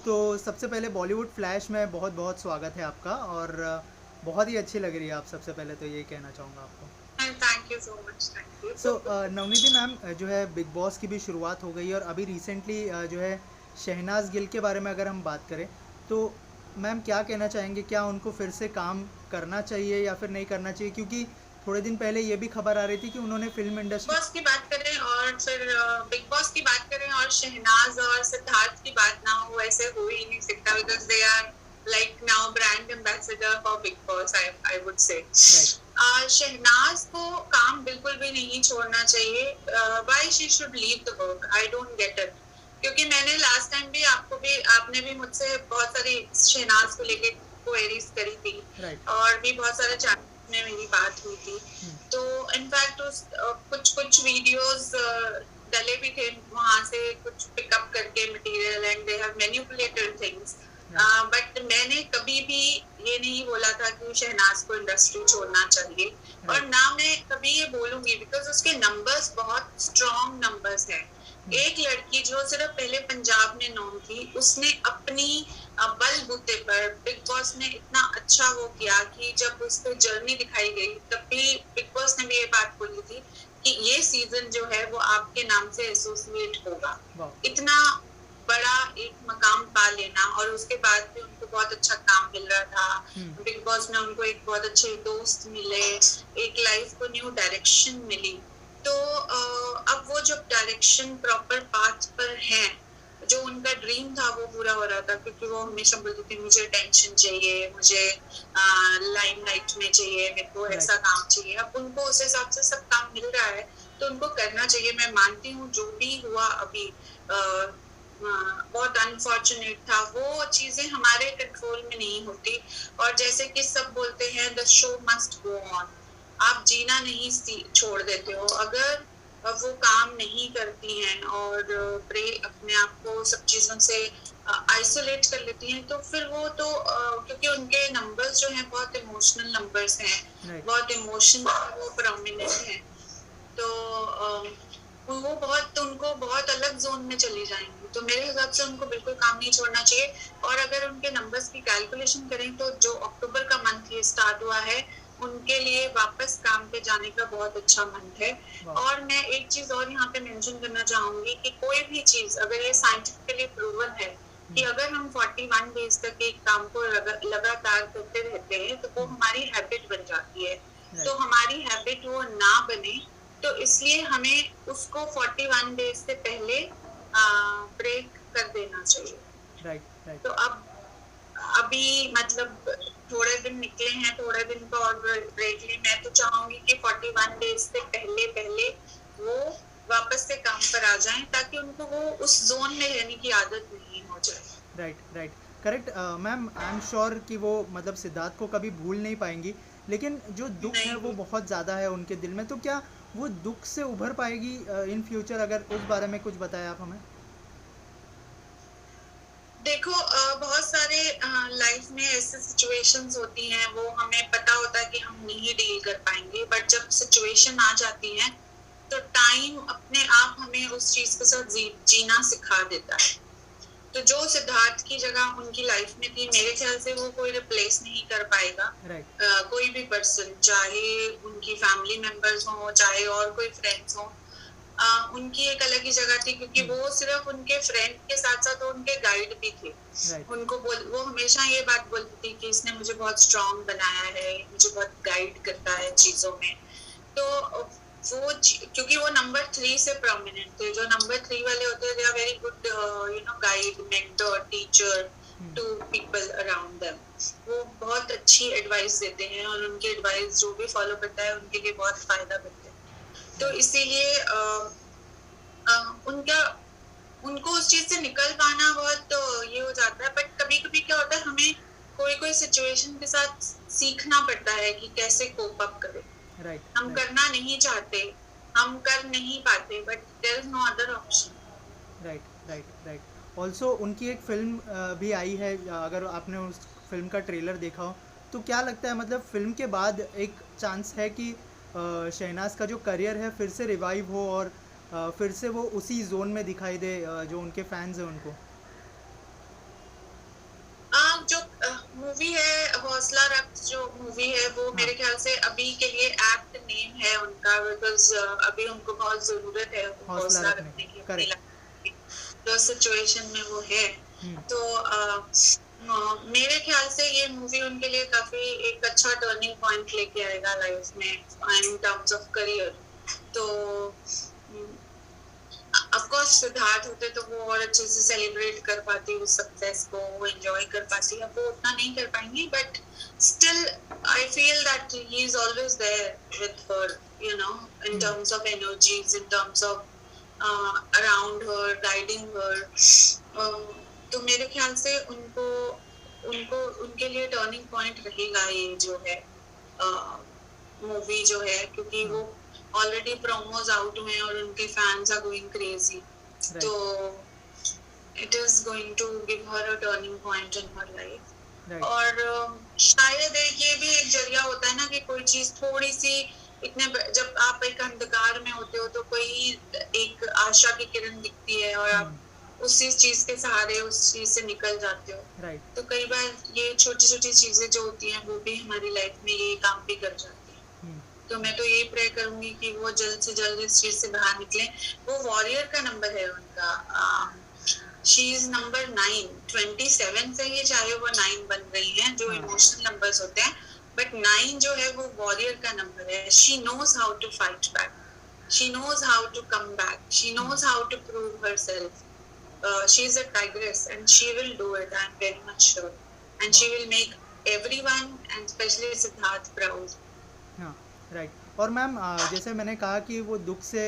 तो सबसे पहले बॉलीवुड फ्लैश में बहुत बहुत स्वागत है आपका। और बहुत ही अच्छी लग रही है आप, सबसे पहले तो यही कहना चाहूँगा आपको। Thank you so much, thank you. So Navniti ma'am, जो है बिग बॉस की भी शुरुआत हो गई है और अभी रिसेंटली जो है शहनाज गिल के बारे में अगर हम बात करें तो मैम क्या कहना चाहेंगे, क्या उनको फिर से काम करना चाहिए या फिर नहीं करना चाहिए? क्योंकि थोड़े दिन पहले ये भी खबर आ रही थी कि उन्होंने फिल्म इंडस्ट्री। बॉस की बात करें और फिर बिग बॉस की बात करें और शहनाज और सिद्धार्थ की बात ना हो, वैसे हो ही नहीं सकता, because they are like now brand ambassador for Bigg Boss, I would say. Shehnaaz को काम बिल्कुल भी नहीं छोड़ना चाहिए। Why she should leave the work, I don't get it. क्योंकि मैंने लास्ट टाइम भी आपने भी मुझसे बहुत सारी शहनाज को लेके क्वेरीज करी थी, राइट। और भी बहुत सारे चैनल में मेरी बात हुई थी। तो इनफैक्ट उस कुछ कुछ वीडियोस डले भी थे वहां से, कुछ पिकअप करके material, and they have manipulated things. But मैंने कभी भी ये नहीं बोला था कि शहनाज को इंडस्ट्री छोड़ना चाहिए, और ना मैं कभी ये बोलूंगी, बिकॉज उसके नंबर्स बहुत स्ट्रॉन्ग नंबर्स हैं। एक लड़की जो सिर्फ पहले पंजाब में नॉन थी, उसने अपनी बलबूते पर बिग बॉस ने इतना अच्छा वो किया कि जब उसको जर्नी दिखाई गई, तब भी बिग बॉस ने भी ये बात बोली थी कि ये सीजन जो है वो आपके नाम से एसोसिएट होगा। इतना बड़ा एक मकाम पा लेना, और उसके बाद भी उनको बहुत अच्छा काम मिल रहा था बिग बॉस में, उनको एक बहुत अच्छे दोस्त मिले, एक लाइफ को न्यू डायरेक्शन मिली। तो अब वो जब डायरेक्शन प्रॉपर पाथ पर है, जो उनका ड्रीम था वो पूरा हो रहा था, क्योंकि वो हमेशा बोलती थी मुझे टेंशन चाहिए, मुझे लाइमलाइट में चाहिए, मेरे को ऐसा काम चाहिए। अब उनको उस हिसाब से सब काम मिल रहा है, तो उनको करना चाहिए। मैं मानती हूँ जो भी हुआ अभी बहुत अनफॉर्चुनेट था, वो चीजें हमारे कंट्रोल में नहीं होती। और जैसे कि सब बोलते हैं the show must go on, आप जीना नहीं छोड़ देते हो। अगर वो काम नहीं करती हैं और ब्रेक अपने आप को सब चीजों से आइसोलेट कर लेती हैं, तो फिर वो तो क्योंकि उनके नंबर्स जो हैं बहुत इमोशनल नंबर्स हैं, बहुत इमोशन वो प्रोमिनेंट हैं, तो उनको बहुत अलग जोन में चली जाएंगी। तो मेरे हिसाब से उनको बिल्कुल काम नहीं छोड़ना चाहिए। और अगर उनके नंबर्स की कैलकुलेशन करें तो जो अक्टूबर का मंथ ये स्टार्ट हुआ है, उनके लिए वापस काम पे जाने का बहुत अच्छा मंथ है। और मैं एक चीज और यहाँ पे मेंशन करना चाहूंगी कि कोई भी चीज अगर ये साइंटिफिकली प्रूवन है कि अगर हम 41 डेज तक एक काम को लगातार करते रहते हैं, तो वो हमारी हैबिट बन जाती है। तो हमारी हैबिट वो ना बने, तो इसलिए हमें उसको 41 डेज से पहले ब्रेक कर देना चाहिए। राइट। तो अब अभी मतलब थोड़े दिन निकले हैं, थोड़े दिन का और ब्रेक ली। मैं तो चाहूंगी कि 41 डेज से पहले पहले वो वापस से काम पर आ जाएं, ताकि उनको वो उस जोन में रहने की आदत नहीं हो जाए। Right. Correct ma'am, I am sure कि वो मतलब सिद्धार्थ को कभी भूल नहीं पाएंगी, लेकिन जो दुख है वो बहुत ज़्यादा है उनके दिल में। तो क्या वो दुख से उभर पाएगी इन फ्यूचर? अगर उस बारे में कुछ बताएं आप हमें। देखो बहुत सारे लाइफ में ऐसे सिचुएशंस होती हैं, वो हमें पता होता है कि हम नहीं डील कर पाएंगे, बट जब सिचुएशन आ जाती है तो टाइम अपने आप हमें उस चीज के साथ जीना सिखा देता है। तो जो सिद्धार्थ की जगह उनकी लाइफ में थी, मेरे ख्याल से वो कोई रिप्लेस नहीं कर पाएगा। कोई भी पर्सन, चाहे उनकी फैमिली मेंबर्स हो, चाहे और कोई फ्रेंड्स हो, उनकी एक अलग ही जगह थी, क्योंकि वो सिर्फ उनके फ्रेंड के साथ साथ उनके गाइड भी थे। वो हमेशा ये बात बोलती थी कि इसने मुझे बहुत स्ट्रांग बनाया है, मुझे बहुत गाइड करता है चीजों में। तो वो क्योंकि वो नंबर 3 से प्रोमिनेंट थे। जो नंबर 3 वाले होते हैं, they are very good guide, mentor, teacher to people around them. वो बहुत अच्छी एडवाइस देते हैं, और उनकी एडवाइस जो भी फॉलो करता है उनके लिए बहुत फायदा करते हैं। तो इसीलिए उनको उस चीज से निकल पाना बहुत ये हो जाता है। बट कभी कभी क्या होता है, हमें कोई सिचुएशन के साथ सीखना पड़ता है कि कैसे कोप अप करें। हम करना नहीं चाहते, हम कर नहीं पाते, but there is no other option. Right. Also उनकी एक फिल्म भी आई है, अगर आपने उस फिल्म का ट्रेलर देखा हो तो क्या लगता है, मतलब फिल्म के बाद एक चांस है कि शहनाज का जो करियर है फिर से रिवाइव हो और फिर से वो उसी जोन में दिखाई दे जो उनके फैंस हैं उनको? मूवी है हौसला रक्त, जो मूवी है वो मेरे ख्याल से अभी के लिए एप्ट नेम है उनका, बिकॉज अभी उनको बहुत जरूरत है हौसला हौसला रखने रखने की, की अपनी करेक्ट। लाइफ की, जो सिचुएशन में वो है। हम्म। तो मेरे ख्याल से ये मूवी उनके लिए काफी एक अच्छा टर्निंग पॉइंट लेके आएगा लाइफ में इन टर्म्स ऑफ करियर। तो ऑफ कोर्स सिद्धार्थ होते तो वो और अच्छे से सेलिब्रेट कर पाती उस सक्सेस को, वो एंजॉय कर पाती, अब वो उतना नहीं कर पाएंगी, but still I feel that he is always there with her, you know, in terms of energies, in terms of around her, guiding her. तो मेरे ख्याल से उनको उनको उनके लिए टर्निंग पॉइंट रहेगा ये जो है मूवी जो है, क्योंकि वो ऑलरेडी प्रोमोज आउट हुए हैं और उनके फैंस आर गोइंग क्रेजी। तो it is going to give her a turning point in her life. और शायद ये भी एक जरिया होता है ना कि कोई चीज थोड़ी सी इतने जब आप एक अंधकार में होते हो तो कोई एक आशा की किरण दिखती है और आप उसी चीज के सहारे उस चीज से निकल जाते हो। तो कई बार ये छोटी छोटी चीजें जो होती हैं वो भी हमारी लाइफ में ये काम भी कर जाती है। तो मैं तो यही प्रे करूंगी कि वो जल्द से जल्द इस चीज से बाहर निकले। वो वॉरियर का नंबर है उनका, शी इज नंबर 9, 27 से ही चाहे वो 9 बन रही हैं जो इमोशनल नंबर्स होते हैं, बट 9 जो है वो वॉरियर का नंबर है। She knows how to fight back, she knows how to come back, she knows how to prove herself. She is a tigress and she will do it, I'm very much sure, and she will make everyone and especially Siddharth proud. हाँ, right. और ma'am जैसे मैंने कहा कि वो दुख से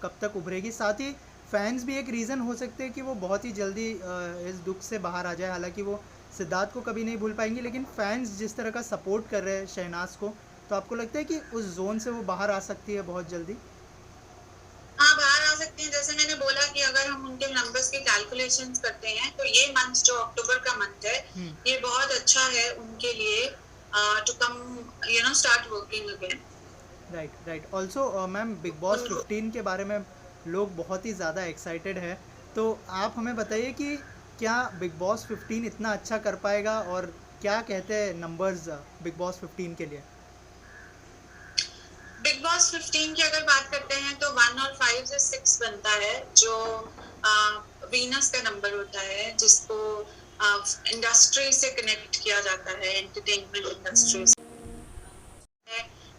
कब तक उभरेगी, साथ ही फैंस भी एक रीज़न हो सकते हैं कि वो बहुत ही जल्दी इस दुख से बाहर आ जाए। हालांकि वो सिद्धार्थ को कभी नहीं भूल पाएंगी, लेकिन फैंस जिस तरह का सपोर्ट कर रहे हैं शहनाज को, तो आपको लगता है कि उस जोन से वो बाहर आ सकती है बहुत जल्दी? हाँ, बाहर आ सकती हैं। जैसे मैंने बोला कि अगर हम उनके नंबर्स के कैलकुलेशंस करते हैं तो ये मंथ जो अक्टूबर का मंथ है ये बहुत अच्छा है उनके लिए to come you know start working again. Right. Also ma'am Bigg Boss 15 के बारे में लोग बहुत ही ज़्यादा एक्साइटेड है, तो आप हमें बताइए कि क्या बिग बॉस 15 इतना अच्छा कर पाएगा, और क्या कहते हैं नंबर्स बिग बॉस 15 के लिए? बिग बॉस 15 की अगर बात करते हैं तो 1 और 5 से 6 बनता है, जो वीनस का नंबर होता है, जिसको इंडस्ट्री से कनेक्ट किया जाता है, एंटरटेनमेंट इंडस्ट्री से।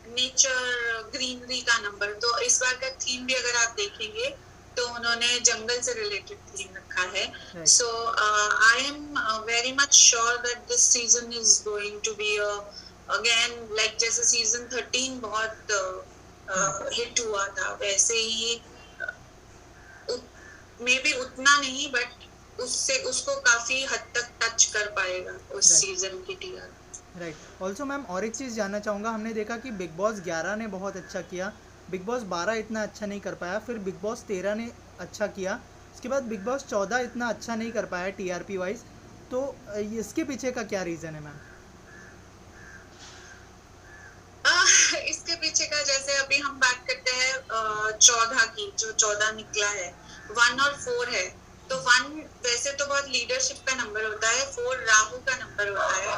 नेचर, ग्रीनरी का नंबर। तो इस बार का थीम भी अगर आप देखेंगे तो उन्होंने जंगल से रिलेटेड थीम रखा है। So I am very much sure that this season is going to be again like जैसे सीजन 13 बहुत हिट हुआ था, वैसे ही मे बी उतना नहीं बट उससे उसको काफी हद तक टच कर पाएगा उस सीजन की टीआर। राइट। ऑल्सो मैम और एक चीज़ जानना चाहूँगा, हमने देखा कि बिग बॉस 11 ने बहुत अच्छा किया, बिग बॉस 12 इतना अच्छा नहीं कर पाया, फिर बिग बॉस 13 ने अच्छा किया, उसके बाद बिग बॉस 14 इतना अच्छा नहीं कर पाया टीआरपी वाइज, तो इसके पीछे का क्या रीज़न है मैम? इसके पीछे का जैसे अभी हम बात करते हैं 14 की, जो 14 निकला है, 1 और 4 है। तो 1 वैसे तो बहुत लीडरशिप का नंबर होता है, 4 राहु का नंबर होता है।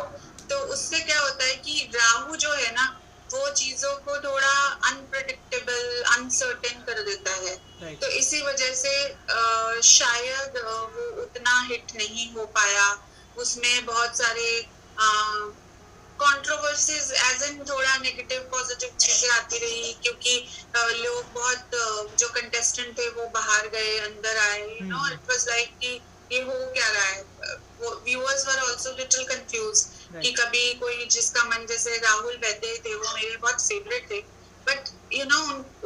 तो उससे क्या होता है कि राहु जो है ना वो चीजों को थोड़ा अनप्रेडिक्टेबल, अनसर्टेन कर देता है। तो इसी वजह से शायद वो उतना हिट नहीं हो पाया, उसमें बहुत सारे कंट्रोवर्सीज एज इन थोड़ा नेगेटिव पॉजिटिव चीजें आती रही, क्योंकि लोग बहुत जो कंटेस्टेंट थे वो बाहर गए, अंदर आए, you know, it was like कि ये हो क्या रहा है। Viewers were also little confused कि कभी कोई जिसका मन, जैसे राहुल वैद्य थे, वो मेरे बहुत फेवरेट थे, बट यू नो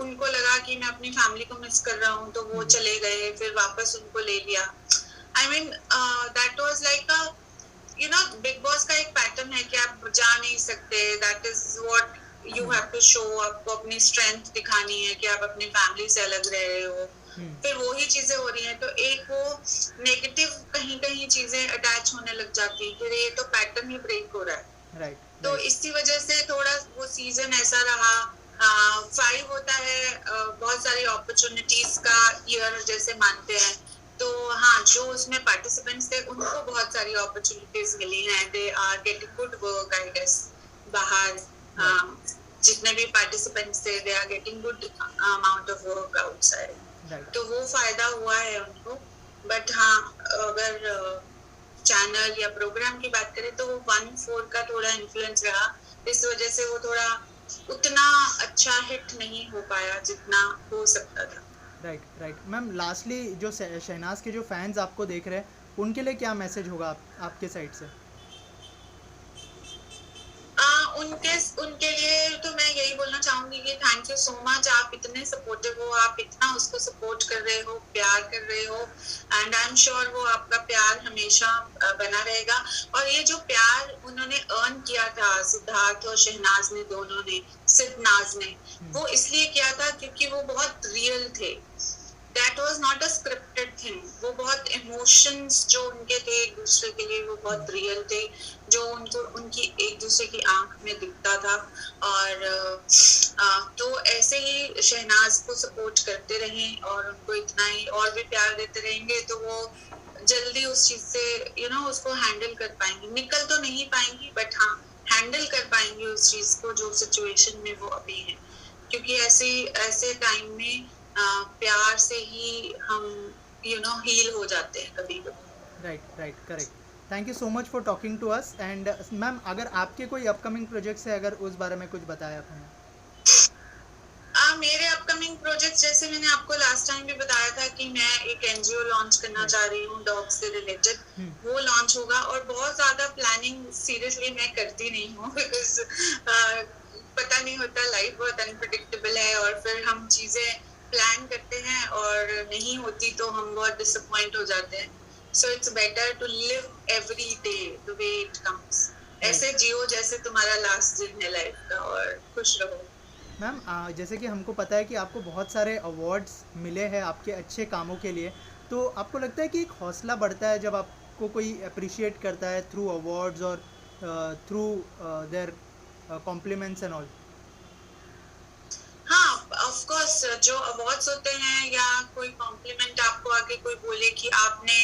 उनको लगा कि मैं अपनी फैमिली को मिस कर रहा हूँ, तो वो चले गए, फिर वापस उनको ले लिया। I mean that was like a you know Bigg Boss का एक पैटर्न है कि आप जा नहीं सकते, that is what you have to show, आपको अपनी स्ट्रेंथ दिखानी है कि आप अपनी फैमिली से अलग रह रहे हो, फिर वही चीजें हो रही हैं, तो एक वो नेगेटिव कहीं कहीं चीजें अटैच होने लग जाती है, फिर ये तो पैटर्न ही ब्रेक हो रहा है। तो इसी वजह से थोड़ा वो सीजन ऐसा रहा। 5 होता है बहुत सारी अपॉर्चुनिटीज का ईयर जैसे मानते हैं, तो हाँ, जो उसमें पार्टिसिपेंट्स थे उनको बहुत सारी अपॉर्चुनिटीज मिली हैं, they are getting good work I guess बाहर। जितने भी पार्टिसिपेंट्स थे they are getting good amount of work outside, तो वो फायदा हुआ है उनको। बट हाँ, अगर चैनल या प्रोग्राम की बात करें तो वो 1/4 का थोड़ा इन्फ्लुएंस रहा, इस वजह से वो थोड़ा उतना अच्छा हिट नहीं हो पाया जितना हो सकता था। राइट मैम, लास्टली जो शहनाज के जो फैंस आपको देख रहे हैं उनके लिए क्या मैसेज होगा आपके साइड से? उनके लिए तो मैं यही बोलना चाहूंगी कि थैंक यू सो मच, आप इतने सपोर्टिव हो, आप इतना उसको सपोर्ट कर रहे हो, प्यार कर रहे हो, एंड आई एम श्योर वो आपका प्यार हमेशा बना रहेगा। और ये जो प्यार उन्होंने अर्न किया था, सिद्धार्थ और शहनाज ने, दोनों ने, सिद्धनाज ने, वो इसलिए किया था क्योंकि वो बहुत रियल थे। That was not a scripted thing. वो बहुत इमोशंस जो उनके थे एक दूसरे के लिए, वो बहुत रियल थे, जो उनको उनकी एक दूसरे की आंख में दिखता था। और तो ऐसे ही शहनाज को सपोर्ट करते रहें और उनको इतना ही और भी प्यार देते रहेंगे तो वो जल्दी उस चीज से उसको हैंडल कर पाएंगी। निकल तो नहीं पाएंगी बट हाँ हैंडल कर पाएंगी उस चीज को जो सिचुएशन में वो अभी है, क्योंकि ऐसे टाइम में प्यार से ही हम हील हो जाते हैं कभी कभी। Right correct. Thank you so much for talking to us. And ma'am, अगर आपके कोई अपकमिंग प्रोजेक्ट्स है, अगर उस बारे में कुछ बताया आपने। मेरे अपकमिंग प्रोजेक्ट्स, जैसे मैंने आपको लास्ट टाइम भी बताया था कि मैं एक एनजीओ लॉन्च करना चाह रही हूँ डॉग से रिलेटेड, वो लॉन्च होगा। और बहुत ज्यादा प्लानिंग सीरियसली मैं करती नहीं हूँ बिकॉज पता नहीं होता, लाइफ बहुत अनप्रेडिक्टेबल है और फिर हम चीजें प्लान करते हैं और नहीं होती तो हम बहुत डिसअपॉइंट हो जाते हैं। So it's better to live every day the way it comes. ऐसे जियो जैसे तुम्हारा लास्ट दिन है लाइफ का, और खुश रहो। मैम, जैसे कि हमको पता है कि आपको बहुत सारे अवार्ड्स मिले हैं आपके अच्छे कामों के लिए, तो आपको लगता है कि एक हौसला बढ़ता है जब आपको कोई अप्रिशिएट करता है थ्रू अवार्ड्स और through their compliments and all? हाँ, ऑफ कोर्स, जो अवार्ड्स होते हैं या कोई कॉम्प्लीमेंट आपको आके कोई बोले कि आपने,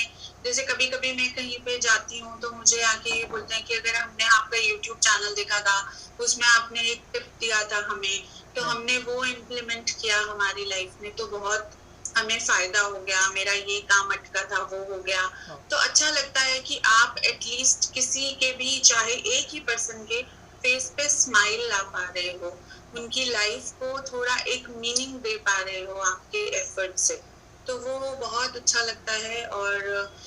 जैसे कभी कभी मैं कहीं पे जाती हूँ तो मुझे आके ये बोलते हैं कि अगर हमने आपका यूट्यूब चैनल देखा था, उसमें आपने एक टिप दिया था हमें, तो हमने वो इम्प्लीमेंट किया हमारी लाइफ में, तो बहुत हमें फायदा हो गया, मेरा ये काम अटका था वो हो गया। तो अच्छा लगता है कि आप एटलीस्ट किसी के भी, चाहे एक ही पर्सन के फेस पे स्माइल ला पा रहे हो, उनकी लाइफ को थोड़ा एक मीनिंग दे पा रहे हो आपके एफर्ट से, तो वो बहुत अच्छा लगता है। और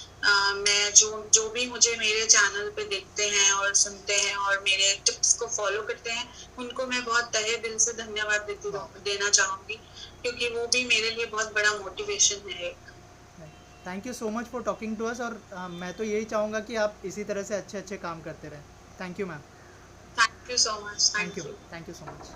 मैं जो भी मुझे मेरे चैनल पे देखते हैं और सुनते हैं और मेरे टिप्स को फॉलो करते हैं, उनको मैं बहुत तहे दिल से धन्यवाद देना चाहूँगी, क्योंकि वो भी मेरे लिए बहुत बड़ा मोटिवेशन है। Thank you so much for talking to us. और मैं तो यही चाहूँगा कि आप इसी तरह से अच्छे काम करते रहें। Thank you ma'am. Thank you so much. Thank you so much.